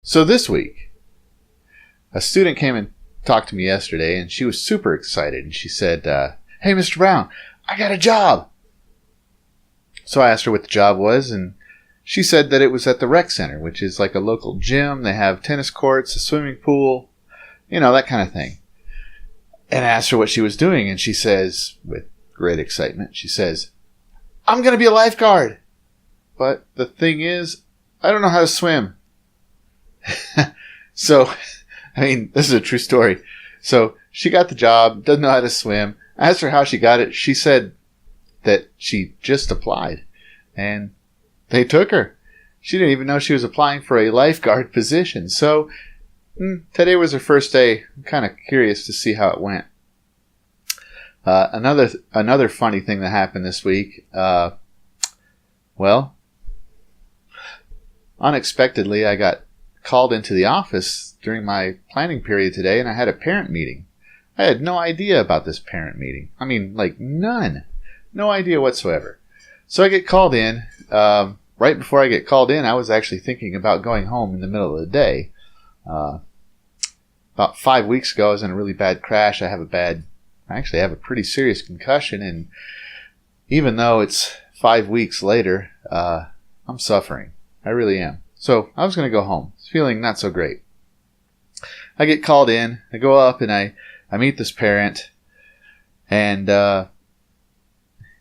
So this week, a student came and talked to me yesterday, and she was super excited. And she said, "Hey, Mr. Brown, I got a job." So I asked her what the job was, and she said that it was at the rec center, which is like a local gym. They have tennis courts, a swimming pool, that kind of thing. And I asked her what she was doing, and she says, with great excitement, she says, "I'm going to be a lifeguard. But the thing is, I don't know how to swim." So, this is a true story. So she got the job, doesn't know how to swim. I asked her how she got it. She said that she just applied, and they took her. She didn't even know she was applying for a lifeguard position. So today was her first day. I'm kind of curious to see how it went. Another funny thing that happened this week. Unexpectedly, I got called into the office during my planning period today, and I had a parent meeting. I had no idea about this parent meeting. None. No idea whatsoever. So I get called in. Right before I get called in, I was actually thinking about going home in the middle of the day. About 5 weeks ago, I was in a really bad crash. I have a pretty serious concussion, and even though it's 5 weeks later, I'm suffering. I really am. So I was going to go home. Feeling not so great. I get called in. I go up and I meet this parent, and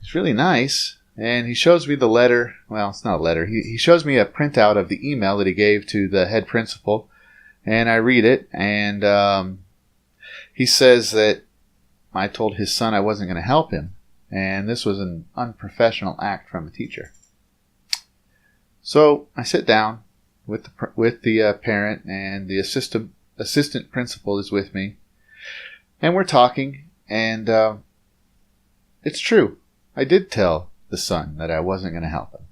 he's really nice. And he shows me the letter. Well, it's not a letter. He shows me a printout of the email that he gave to the head principal, and I read it. And he says that I told his son I wasn't going to help him, and this was an unprofessional act from a teacher. So I sit down with the parent, and the assistant principal is with me, and we're talking, and it's true. I did tell the son that I wasn't going to help him.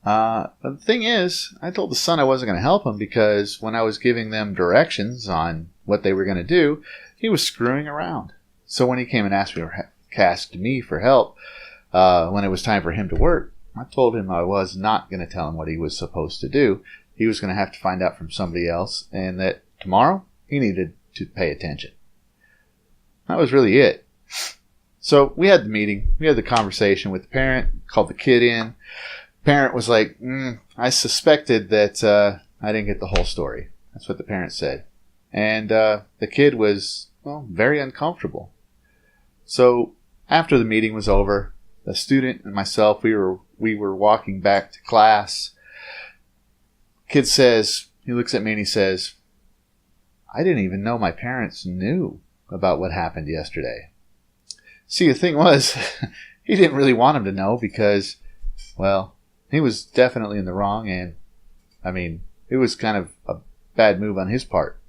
But the thing is, I told the son I wasn't going to help him because when I was giving them directions on what they were going to do, he was screwing around. So when he came and asked me for help when it was time for him to work, I told him I was not going to tell him what he was supposed to do. He was going to have to find out from somebody else, and that tomorrow he needed to pay attention. That was really it. So we had the meeting. We had the conversation with the parent, called the kid in. The parent was like, I suspected that I didn't get the whole story. That's what the parent said. And the kid was, very uncomfortable. So after the meeting was over, the student and myself, we were walking back to class. Kid says, he looks at me and he says, "I didn't even know my parents knew about what happened yesterday." See, the thing was, he didn't really want him to know because, he was definitely in the wrong, and, it was kind of a bad move on his part.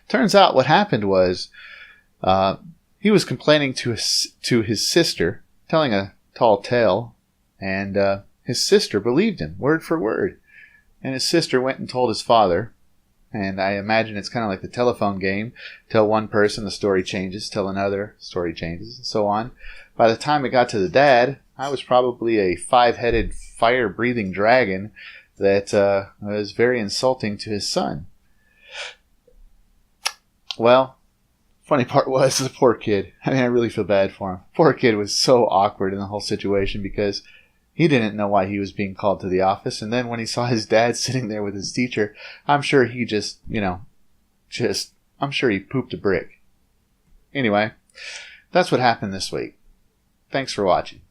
Turns out what happened was, he was complaining to his sister, telling a tall tale, and his sister believed him, word for word. And his sister went and told his father, and I imagine it's kind of like the telephone game. Tell one person, the story changes. Tell another, story changes, and so on. By the time it got to the dad, I was probably a 5-headed, fire-breathing dragon that was very insulting to his son. Well, funny part was the poor kid. I really feel bad for him. Poor kid was so awkward in the whole situation because he didn't know why he was being called to the office. And then when he saw his dad sitting there with his teacher, I'm sure he I'm sure he pooped a brick. Anyway, that's what happened this week. Thanks for watching.